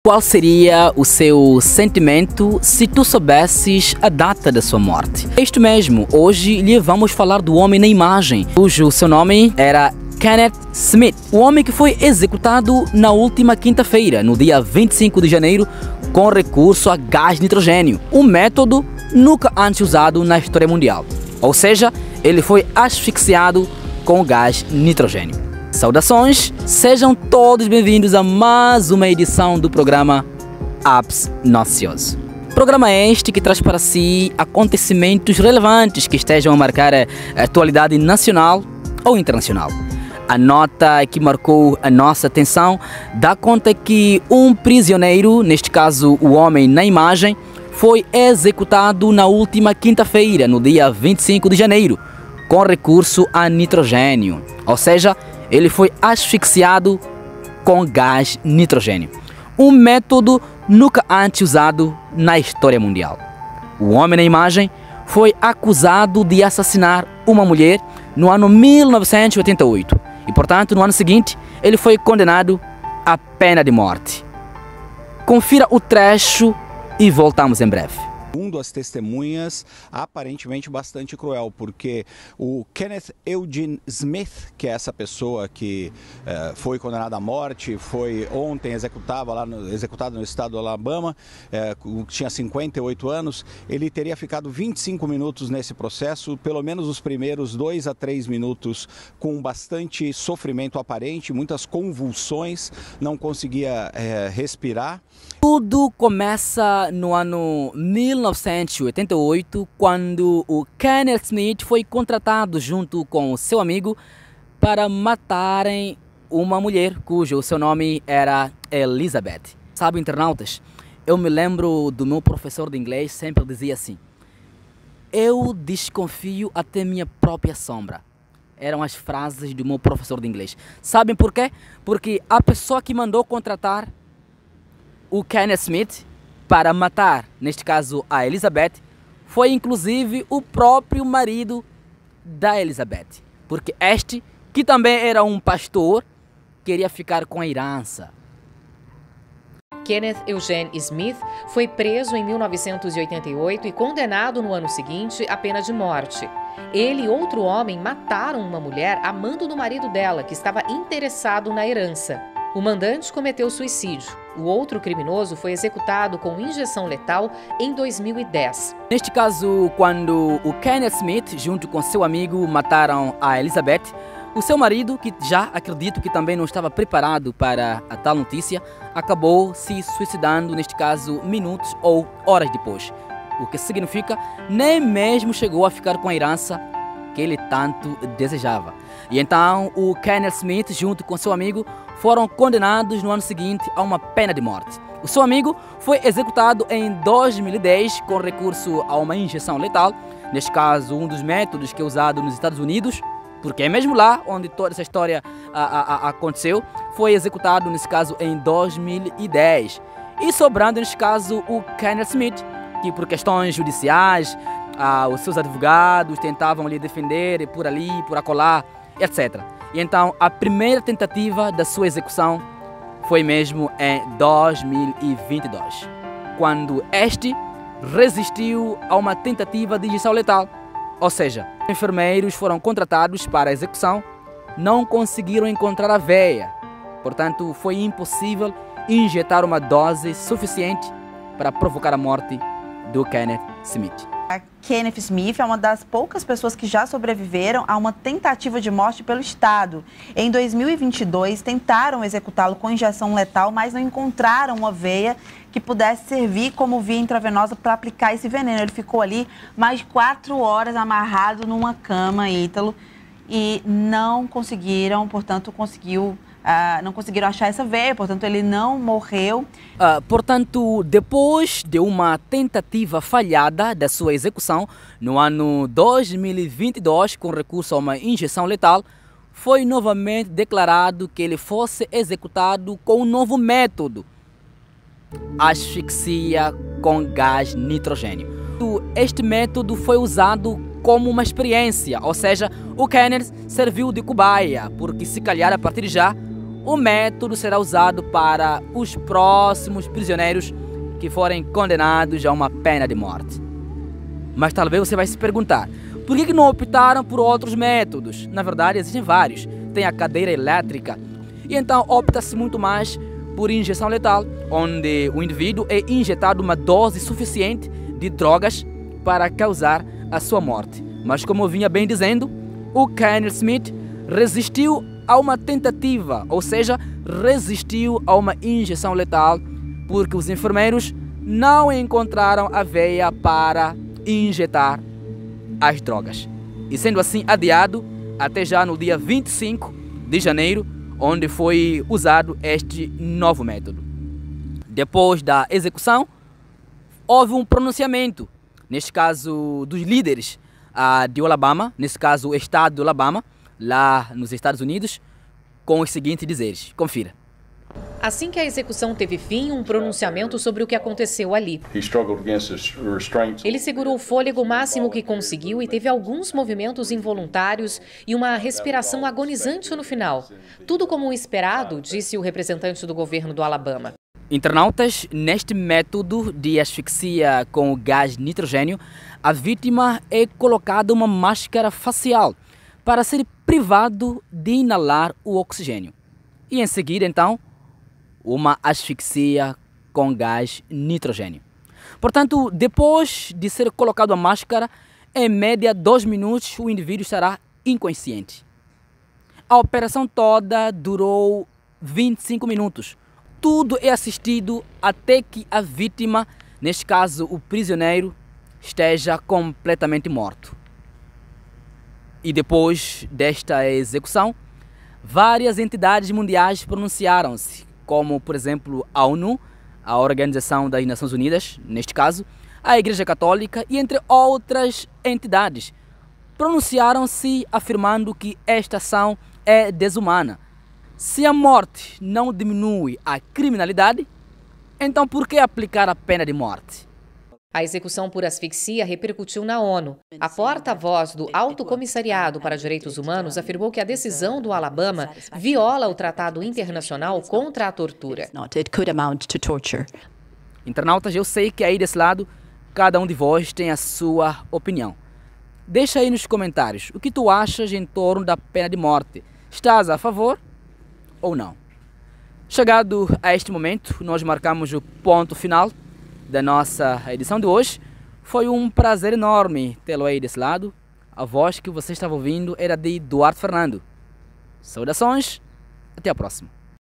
Qual seria o seu sentimento se tu soubesses a data da sua morte? É isto mesmo, hoje lhe vamos falar do homem na imagem, cujo seu nome era Kenneth Smith. O homem que foi executado na última quinta-feira, no dia 25 de janeiro, com recurso a gás nitrogênio, um método nunca antes usado na história mundial. Ou seja, ele foi asfixiado com gás nitrogênio. Saudações, sejam todos bem-vindos a mais uma edição do programa Apps Nocioso. Programa este que traz para si acontecimentos relevantes que estejam a marcar a atualidade nacional ou internacional. A nota que marcou a nossa atenção dá conta que um prisioneiro, neste caso o homem na imagem, foi executado na última quinta-feira, no dia 25 de janeiro, com recurso a nitrogênio, ou seja, ele foi asfixiado com gás nitrogênio, um método nunca antes usado na história mundial. O homem na imagem foi acusado de assassinar uma mulher no ano 1988 e, portanto, no ano seguinte, ele foi condenado à pena de morte. Confira o trecho e voltamos em breve. Segundo as testemunhas, aparentemente bastante cruel, porque o Kenneth Eugene Smith, que é essa pessoa que foi condenada à morte, foi ontem executado no estado do Alabama, tinha 58 anos, ele teria ficado 25 minutos nesse processo, pelo menos os primeiros 2 a 3 minutos com bastante sofrimento aparente, muitas convulsões, não conseguia respirar. Tudo começa no ano 1988, quando o Kenneth Smith foi contratado junto com seu amigo para matarem uma mulher cujo seu nome era Elizabeth. Sabe, internautas, eu me lembro do meu professor de inglês, sempre dizia assim: eu desconfio até minha própria sombra. Eram as frases do meu professor de inglês. Sabem por quê? Porque a pessoa que mandou contratar o Kenneth Smith para matar, neste caso a Elizabeth, foi inclusive o próprio marido da Elizabeth. Porque este, que também era um pastor, queria ficar com a herança. Kenneth Eugene Smith foi preso em 1988 e condenado no ano seguinte à pena de morte. Ele e outro homem mataram uma mulher a mando do marido dela, que estava interessado na herança. O mandante cometeu suicídio. O outro criminoso foi executado com injeção letal em 2010. Neste caso, quando o Kenneth Smith, junto com seu amigo, mataram a Elizabeth, o seu marido, que já acredito que também não estava preparado para a tal notícia, acabou se suicidando, neste caso, minutos ou horas depois. O que significa, nem mesmo chegou a ficar com a herança que ele tanto desejava. E então, o Kenneth Smith, junto com seu amigo, foram condenados no ano seguinte a uma pena de morte. O seu amigo foi executado em 2010 com recurso a uma injeção letal, neste caso um dos métodos que é usado nos Estados Unidos, porque é mesmo lá onde toda essa história aconteceu, foi executado nesse caso em 2010. E sobrando neste caso o Kenneth Smith, que por questões judiciais, os seus advogados tentavam lhe defender por ali, por acolá, etc. E então a primeira tentativa da sua execução foi mesmo em 2022, quando este resistiu a uma tentativa de injeção letal. Ou seja, enfermeiros foram contratados para a execução, não conseguiram encontrar a veia, portanto foi impossível injetar uma dose suficiente para provocar a morte do Kenneth Smith. Kenneth Smith é uma das poucas pessoas que já sobreviveram a uma tentativa de morte pelo Estado. Em 2022, tentaram executá-lo com injeção letal, mas não encontraram uma veia que pudesse servir como via intravenosa para aplicar esse veneno. Ele ficou ali mais de 4 horas amarrado numa cama, Ítalo, e não conseguiram, portanto, não conseguiram achar essa veia, portanto ele não morreu. Portanto, depois de uma tentativa falhada da sua execução, no ano 2022, com recurso a uma injeção letal, foi novamente declarado que ele fosse executado com um novo método: asfixia com gás nitrogênio. Este método foi usado como uma experiência, ou seja, o Kenneth serviu de cobaia, porque se calhar a partir de já o método será usado para os próximos prisioneiros que forem condenados a uma pena de morte. Mas talvez você vai se perguntar, por que não optaram por outros métodos? Na verdade, existem vários. Tem a cadeira elétrica. E então opta-se muito mais por injeção letal, onde o indivíduo é injetado uma dose suficiente de drogas para causar a sua morte. Mas como eu vinha bem dizendo, o Kenneth Smith resistiu a uma tentativa, ou seja, resistiu a uma injeção letal, porque os enfermeiros não encontraram a veia para injetar as drogas. E sendo assim adiado até já no dia 25 de janeiro, onde foi usado este novo método. Depois da execução, houve um pronunciamento, neste caso dos líderes de Alabama, nesse caso o estado de Alabama, lá nos Estados Unidos, com os seguintes dizeres. Confira. Assim que a execução teve fim, um pronunciamento sobre o que aconteceu ali. Ele segurou o fôlego o máximo que conseguiu e teve alguns movimentos involuntários e uma respiração agonizante no final. Tudo como o esperado, disse o representante do governo do Alabama. Internautas, neste método de asfixia com o gás nitrogênio, a vítima é colocada uma máscara facial para ser privado de inalar o oxigênio. E em seguida, então, uma asfixia com gás nitrogênio. Portanto, depois de ser colocado a máscara, em média 2 minutos o indivíduo estará inconsciente. A operação toda durou 25 minutos. Tudo é assistido até que a vítima, neste caso o prisioneiro, esteja completamente morto. E depois desta execução, várias entidades mundiais pronunciaram-se, como, por exemplo, a ONU, a Organização das Nações Unidas, neste caso, a Igreja Católica e entre outras entidades, pronunciaram-se afirmando que esta ação é desumana. Se a morte não diminui a criminalidade, então por que aplicar a pena de morte? A execução por asfixia repercutiu na ONU. A porta-voz do Alto Comissariado para Direitos Humanos afirmou que a decisão do Alabama viola o Tratado Internacional contra a Tortura. Internautas, eu sei que aí desse lado, cada um de vós tem a sua opinião. Deixa aí nos comentários o que tu achas em torno da pena de morte. Estás a favor ou não? Chegado a este momento, nós marcamos o ponto final da nossa edição de hoje. Foi um prazer enorme tê-lo aí desse lado. A voz que você estava ouvindo era de Duarte Fernando. Saudações, até a próxima.